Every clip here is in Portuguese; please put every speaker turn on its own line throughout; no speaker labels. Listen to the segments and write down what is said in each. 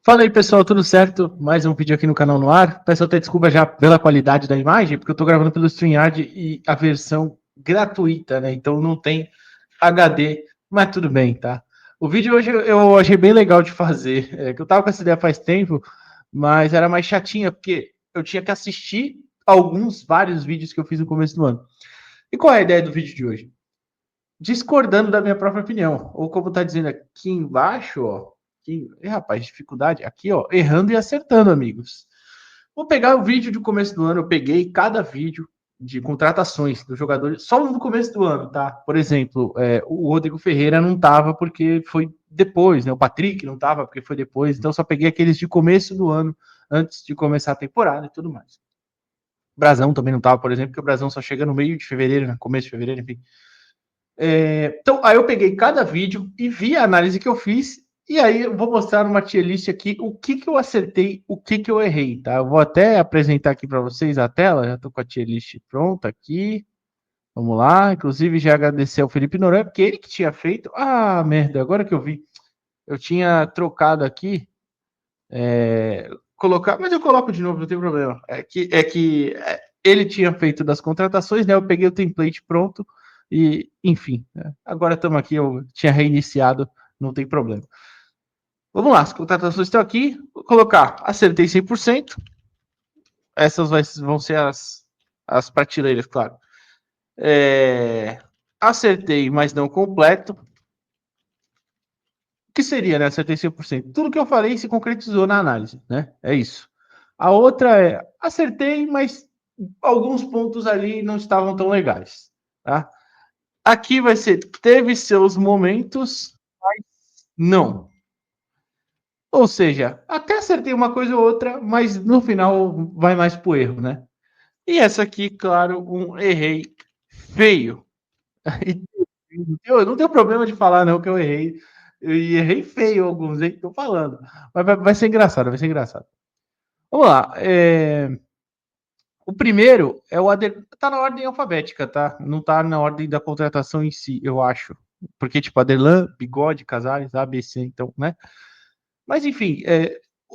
Fala aí, pessoal, tudo certo? Mais um vídeo aqui no canal no ar. Peço até desculpa já pela qualidade da imagem, porque eu tô gravando pelo StreamYard e a versão gratuita, né? Então não tem HD, mas tudo bem, tá? O vídeo hoje eu achei bem legal de fazer, que eu tava com essa ideia faz tempo, mas era mais chatinha, porque eu tinha que assistir vários vídeos que eu fiz no começo do ano. E qual é a ideia do vídeo de hoje? Discordando da minha própria opinião. Ou como tá dizendo aqui embaixo, ó. Aqui, rapaz, dificuldade. Aqui, ó, errando e acertando, amigos. Vou pegar o vídeo do começo do ano, eu peguei cada vídeo de contratações dos jogadores, só no começo do ano, tá? Por exemplo, o Rodrigo Ferreira não tava porque foi depois, né? O Patrick não tava porque foi depois, então só peguei aqueles de começo do ano, antes de começar a temporada e tudo mais. O Brasão também não tava, por exemplo, porque o Brasão só chega no meio de fevereiro, né? Começo de fevereiro, enfim. Então, aí eu peguei cada vídeo e vi a análise que eu fiz, e aí eu vou mostrar numa tier list aqui o que eu acertei, o que eu errei, tá? Eu vou até apresentar aqui para vocês a tela, já tô com a tier list pronta aqui. Vamos lá, inclusive já agradecer ao Felipe Noronha, porque ele que tinha feito. Ah, merda, agora que eu vi. Eu tinha trocado aqui, colocar, mas eu coloco de novo, não tem problema. Ele tinha feito das contratações, né? Eu peguei o template pronto e, enfim, né? Agora estamos aqui, eu tinha reiniciado, não tem problema. Vamos lá, as contratações estão aqui. Vou colocar, acertei 100%. Essas vão ser as prateleiras, claro. Acertei, mas não completo. O que seria, né? Acertei 100%. Tudo que eu falei se concretizou na análise, né? É isso. A outra acertei, mas alguns pontos ali não estavam tão legais, tá? Aqui vai ser, teve seus momentos, mas não. Ou seja, até acertei uma coisa ou outra, mas no final vai mais pro erro, né? E essa aqui, claro, um errei feio. Eu não tenho problema de falar, não, que eu errei. Eu errei feio alguns, hein? Tô falando. Mas vai ser engraçado, vai ser engraçado. Vamos lá. O primeiro é o Ader... Tá na ordem alfabética, tá? Não tá na ordem da contratação em si, eu acho. Porque, tipo, Aderlan, Bigode, Casares, ABC, então, né? Mas, enfim,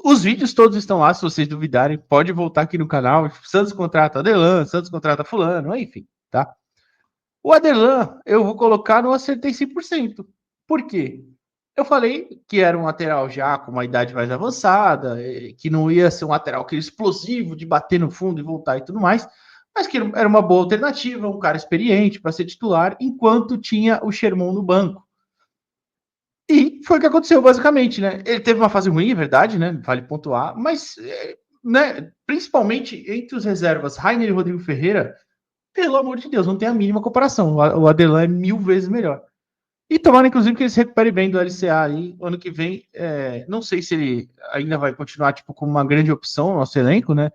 os vídeos todos estão lá, se vocês duvidarem, pode voltar aqui no canal. Santos contrata Aderlan, Santos contrata fulano, enfim, tá? O Aderlan, eu vou colocar no acertei 100%. Por quê? Eu falei que era um lateral já com uma idade mais avançada, que não ia ser um lateral aquele explosivo de bater no fundo e voltar e tudo mais, mas que era uma boa alternativa, um cara experiente para ser titular, enquanto tinha o Sherman no banco. E foi o que aconteceu, basicamente, né? Ele teve uma fase ruim, é verdade, né? Vale pontuar, mas, né, principalmente entre os reservas, Rainer e Rodrigo Ferreira, pelo amor de Deus, não tem a mínima comparação. O Adelan é 1000 vezes melhor. E tomara, inclusive, que ele se recupere bem do LCA aí. Ano que vem, não sei se ele ainda vai continuar tipo, como uma grande opção no nosso elenco, né?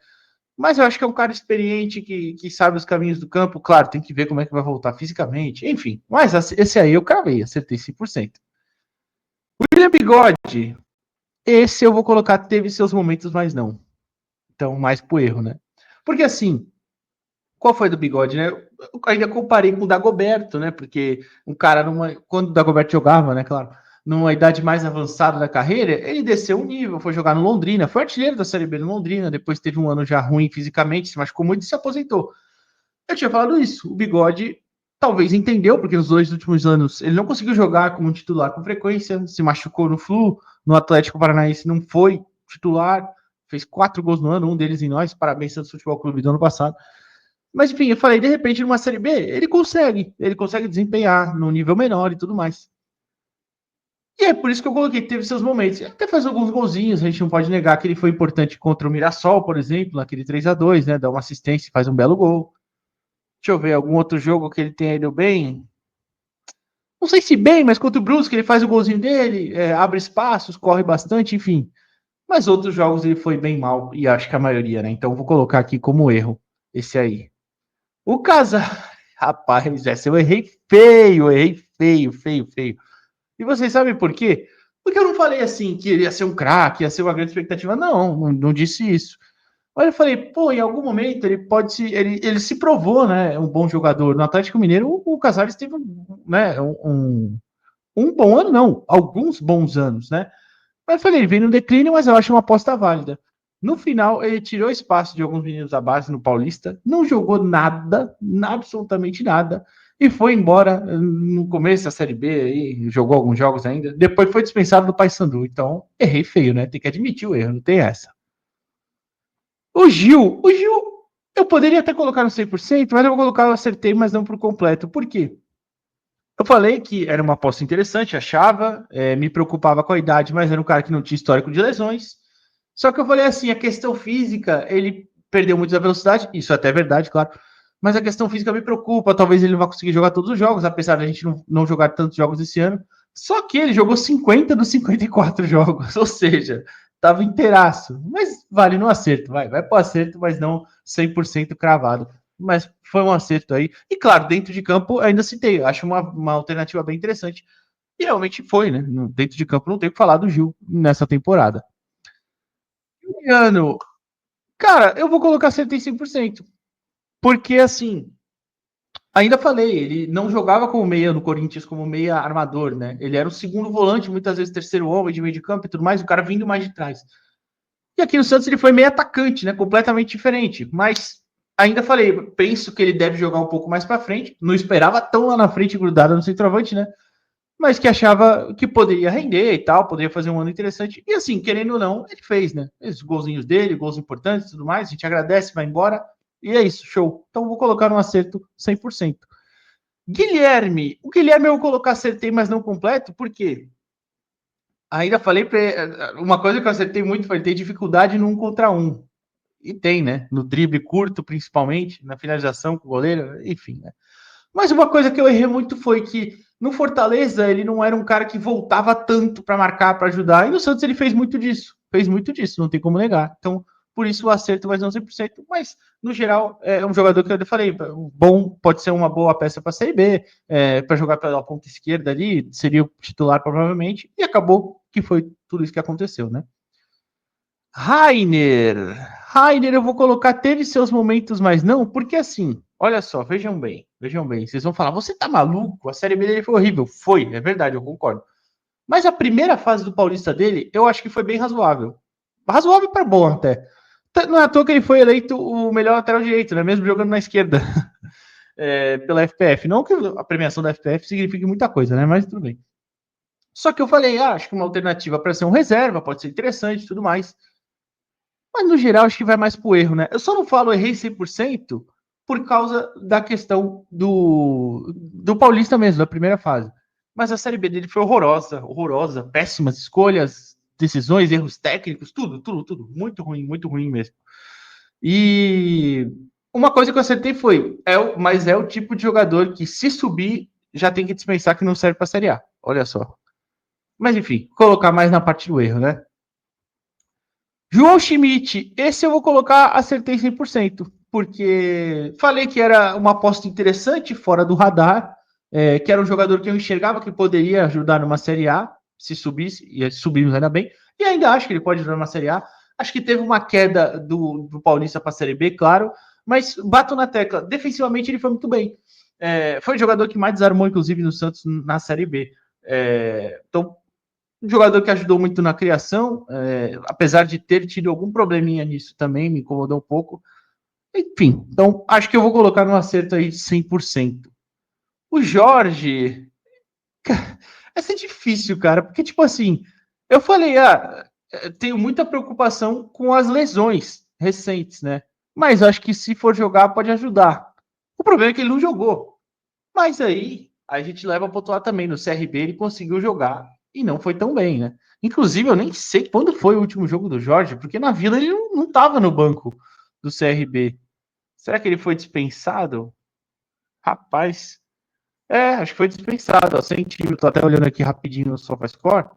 Mas eu acho que é um cara experiente que sabe os caminhos do campo. Claro, tem que ver como é que vai voltar fisicamente. Enfim, mas esse aí eu cravei, acertei 100%. William Bigode, esse eu vou colocar, teve seus momentos, mas não. Então, mais pro erro, né? Porque assim, qual foi do Bigode, né? Eu ainda comparei com o Dagoberto, né? Porque um cara, quando o Dagoberto jogava, né? Claro, numa idade mais avançada da carreira, ele desceu um nível, foi jogar no Londrina, foi artilheiro da Série B no Londrina, depois teve um ano já ruim fisicamente, se machucou muito e se aposentou. Eu tinha falado isso. O Bigode talvez entendeu, porque nos 2 últimos anos ele não conseguiu jogar como titular com frequência, se machucou no Flu, no Atlético Paranaense não foi titular, fez 4 gols no ano, um deles em nós, parabéns Santos Futebol Clube do ano passado. Mas enfim, eu falei, de repente, numa Série B, ele consegue desempenhar num nível menor e tudo mais. E é por isso que eu coloquei, teve seus momentos. Ele até faz alguns golzinhos, a gente não pode negar que ele foi importante contra o Mirassol, por exemplo, naquele 3-2, né? Dá uma assistência e faz um belo gol. Deixa eu ver, algum outro jogo que ele tenha ido bem. Não sei se bem, mas contra o Brusque ele faz o golzinho dele, abre espaços, corre bastante, enfim. Mas outros jogos ele foi bem mal, e acho que a maioria, né? Então vou colocar aqui como erro esse aí. O Casar, rapaz, essa eu errei feio, feio, feio. E vocês sabem por quê? Porque eu não falei assim que ele ia ser um craque, ia ser uma grande expectativa. Não disse isso. Mas eu falei, pô, em algum momento ele pode se. Ele se provou, né? Um bom jogador. No Atlético Mineiro, o Casares teve né, um bom ano, não, alguns bons anos, né? Mas eu falei, ele vem no declínio, mas eu acho uma aposta válida. No final, ele tirou espaço de alguns meninos da base no Paulista, não jogou nada, absolutamente nada, e foi embora no começo da Série B, aí, jogou alguns jogos ainda, depois foi dispensado do Paysandu. Então, errei feio, né? Tem que admitir o erro, não tem essa. O Gil, eu poderia até colocar no 100%, mas eu vou colocar, eu acertei, mas não por completo. Por quê? Eu falei que era uma aposta interessante, achava, me preocupava com a idade, mas era um cara que não tinha histórico de lesões. Só que eu falei assim, a questão física, ele perdeu muito da velocidade, isso até é verdade, claro, mas a questão física me preocupa, talvez ele não vá conseguir jogar todos os jogos, apesar da gente não jogar tantos jogos esse ano. Só que ele jogou 50 dos 54 jogos, ou seja, estava inteiraço. Mas vale no acerto, vai para o acerto, mas não 100% cravado. Mas foi um acerto aí. E claro, dentro de campo, ainda citei, acho uma alternativa bem interessante. E realmente foi, né? Dentro de campo não tem o que falar do Gil nessa temporada. Juliano, cara, eu vou colocar 75%. Porque, assim, ainda falei, ele não jogava como meia no Corinthians, como meia armador, né? Ele era o segundo volante, muitas vezes terceiro homem de meio de campo e tudo mais, o cara vindo mais de trás. E aqui no Santos ele foi meio atacante, né? Completamente diferente. Mas ainda falei, penso que ele deve jogar um pouco mais para frente. Não esperava tão lá na frente grudado no centroavante, né? Mas que achava que poderia render e tal, poderia fazer um ano interessante. E assim, querendo ou não, ele fez, né? Os golzinhos dele, gols importantes e tudo mais. A gente agradece, vai embora. E é isso, show. Então vou colocar no acerto 100%. Guilherme. O Guilherme eu vou colocar acertei, mas não completo, por quê? Ainda falei para uma coisa que eu acertei muito foi ter dificuldade no 1 contra 1. E tem, né? No drible curto, principalmente, na finalização com o goleiro, enfim, né? Mas uma coisa que eu errei muito foi que no Fortaleza ele não era um cara que voltava tanto para marcar, para ajudar, e no Santos ele fez muito disso, não tem como negar. Então, por isso o acerto vai não 100%, mas no geral é um jogador que eu falei, bom, pode ser uma boa peça para a Série B, para jogar pela ponta esquerda ali, seria o titular provavelmente, e acabou que foi tudo isso que aconteceu, né? Rainer. Rainer, eu vou colocar, teve seus momentos, mas não, porque assim, olha só, vejam bem, vocês vão falar, você tá maluco? A Série B dele foi horrível. Foi, é verdade, eu concordo. Mas a primeira fase do Paulista dele, eu acho que foi bem razoável. Razoável para bom até. Não é à toa que ele foi eleito o melhor lateral direito, né? Mesmo jogando na esquerda, pela FPF. Não que a premiação da FPF signifique muita coisa, né? Mas tudo bem. Só que eu falei, acho que uma alternativa para ser um reserva pode ser interessante e tudo mais. Mas no geral, acho que vai mais pro erro, né? Eu só não falo errei 100% por causa da questão do Paulista mesmo, da primeira fase. Mas a Série B dele foi horrorosa, horrorosa, péssimas escolhas, decisões, erros técnicos, tudo. Muito ruim mesmo. E uma coisa que eu acertei foi, mas é o tipo de jogador que se subir, já tem que dispensar que não serve para Série A. Olha só. Mas enfim, colocar mais na parte do erro, né? João Schmidt, esse eu vou colocar, acertei 100%, porque falei que era uma aposta interessante, fora do radar, que era um jogador que eu enxergava que poderia ajudar numa Série A, se subisse, e subimos ainda bem, e ainda acho que ele pode ajudar numa Série A. Acho que teve uma queda do Paulista para a Série B, claro, mas bato na tecla, defensivamente ele foi muito bem. Foi o jogador que mais desarmou, inclusive, no Santos na Série B. Então, um jogador que ajudou muito na criação, apesar de ter tido algum probleminha nisso também, me incomodou um pouco. Enfim, então acho que eu vou colocar no acerto aí 100%. O Jorge, essa é difícil, cara, porque tipo assim, eu falei, tenho muita preocupação com as lesões recentes, né? Mas acho que se for jogar, pode ajudar. O problema é que ele não jogou. Mas aí a gente leva para outro lado também. No CRB ele conseguiu jogar e não foi tão bem, né? Inclusive, eu nem sei quando foi o último jogo do Jorge, porque na Vila ele não estava no banco do CRB. Será que ele foi dispensado? Rapaz, acho que foi dispensado, ó, sem time. Tô até olhando aqui rapidinho no SofaScore,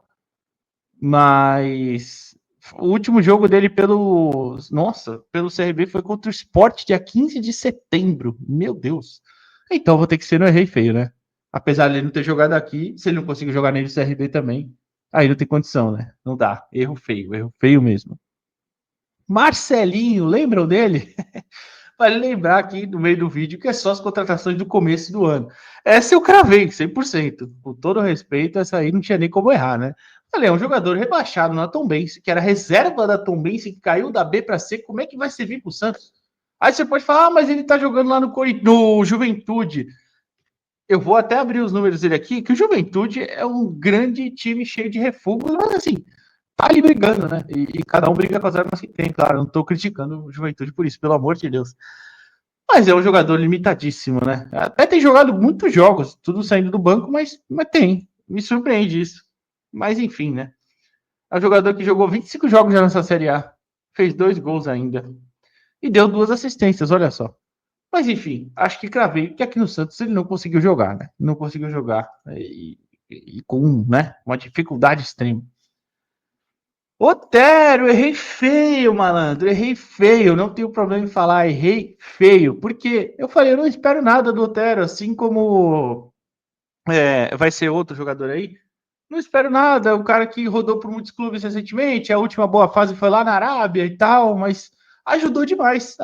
mas o último jogo dele pelo CRB foi contra o Sport dia 15 de setembro. Meu Deus. Então vou ter que ser no errei feio, né? Apesar de ele não ter jogado aqui, se ele não conseguir jogar nele CRB também, aí não tem condição, né? Não dá. Erro feio mesmo. Marcelinho, lembram dele? Vale lembrar aqui no meio do vídeo que é só as contratações do começo do ano. Essa eu cravei, 100%. Com todo respeito, essa aí não tinha nem como errar, né? Falei, é um jogador rebaixado na Tombense, que era reserva da Tombense, que caiu da B para C. Como é que vai servir para o Santos? Aí você pode falar, mas ele tá jogando lá no Juventude. Eu vou até abrir os números dele aqui, que o Juventude é um grande time cheio de refugos, mas assim, tá ali brigando, né? E cada um briga com as armas que tem, claro. Não tô criticando o Juventude por isso, pelo amor de Deus. Mas é um jogador limitadíssimo, né? Até tem jogado muitos jogos, tudo saindo do banco, mas tem. Me surpreende isso. Mas enfim, né? É um jogador que jogou 25 jogos já nessa Série A. Fez 2 gols ainda. E deu 2 assistências, olha só. Mas enfim, acho que cravei, porque aqui no Santos ele não conseguiu jogar, né? Não conseguiu jogar. E com, né, uma dificuldade extrema. Otero, errei feio, malandro, errei feio, não tenho problema em falar, errei feio, porque eu falei, eu não espero nada do Otero, assim como vai ser outro jogador aí, não espero nada, o cara que rodou por muitos clubes recentemente, a última boa fase foi lá na Arábia e tal, mas ajudou demais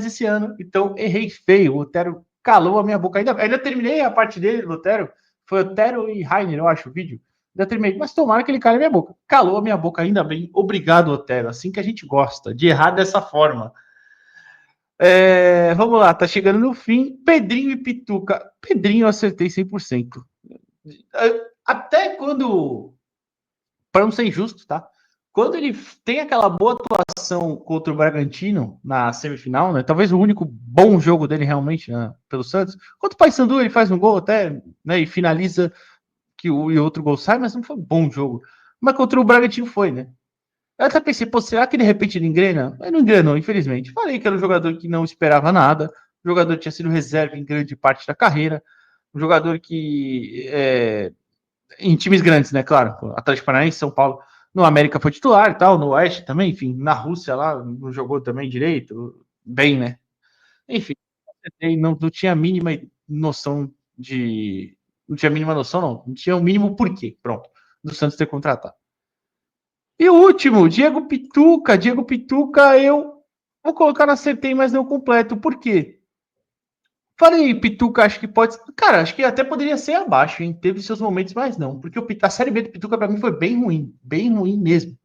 esse ano, então errei feio, o Otero calou a minha boca, ainda terminei a parte dele do Otero, foi Otero e Rainer, eu acho, o vídeo, ainda terminei, mas tomara que ele cale a minha boca, calou a minha boca, ainda bem, obrigado Otero, assim que a gente gosta, de errar dessa forma. Vamos lá, tá chegando no fim, Pedrinho e Pituca, Pedrinho eu acertei 100%. Até quando, para não ser injusto, tá? Quando ele tem aquela boa atuação contra o Bragantino na semifinal, né? Talvez o único bom jogo dele realmente, né, pelo Santos. Contra o Paysandu ele faz um gol até, né? E finaliza que o e outro gol sai, mas não foi um bom jogo. Mas contra o Bragantino foi, né? Eu até pensei, pô, será que de repente ele engrena? Mas não engrenou, infelizmente. Falei que era um jogador que não esperava nada. O jogador tinha sido reserva em grande parte da carreira. Um jogador que em times grandes, né? Claro, Atlético Paranaense, São Paulo, no América foi titular e tal, no Oeste também, enfim, na Rússia lá não jogou também direito, bem, né? Enfim, não tinha a mínima noção de. Não tinha a mínima noção, não tinha o mínimo porquê, pronto, do Santos ter contratado. E o último, Diego Pituca, eu vou colocar na acertei, mas não completo. Por quê? Falei, Pituca, acho que pode. Cara, acho que até poderia ser abaixo, hein? Teve seus momentos, mas não. Porque a Série B do Pituca pra mim foi bem ruim mesmo.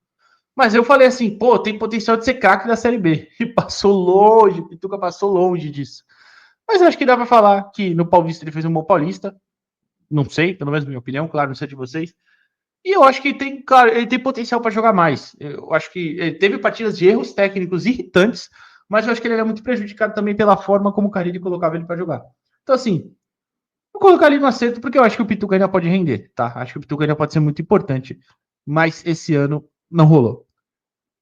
Mas eu falei assim, pô, tem potencial de ser craque da Série B. E passou longe, Pituca passou longe disso. Mas eu acho que dá pra falar que no Paulista ele fez um bom Paulista. Não sei, pelo menos na minha opinião, claro, não sei de vocês. E eu acho que tem, claro, ele tem potencial para jogar mais. Eu acho que ele teve partidas de erros técnicos irritantes, mas eu acho que ele era muito prejudicado também pela forma como o Carille colocava ele para jogar. Então, assim, vou colocar ele no acerto porque eu acho que o Pituca ainda pode render, tá? Acho que o Pituca ainda pode ser muito importante, mas esse ano não rolou.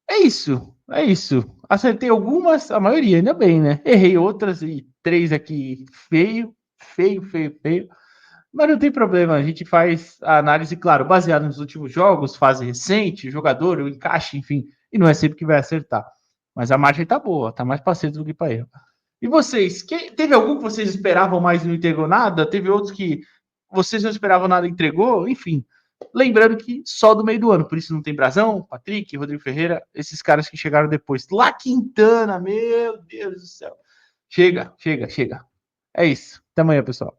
É isso, é isso. Acertei algumas, a maioria, ainda bem, né? Errei outras e 3 aqui feio. Mas não tem problema, a gente faz a análise, claro, baseada nos últimos jogos, fase recente, jogador, o encaixe, enfim, e não é sempre que vai acertar. Mas a margem tá boa, tá mais para acerto do que para erro. E vocês, teve algum que vocês esperavam mais e não entregou nada? Teve outros que vocês não esperavam nada e entregou? Enfim, lembrando que só do meio do ano, por isso não tem Brazão, Patrick, Rodrigo Ferreira, esses caras que chegaram depois. Lá Quintana, meu Deus do céu. Chega. É isso. Até amanhã, pessoal.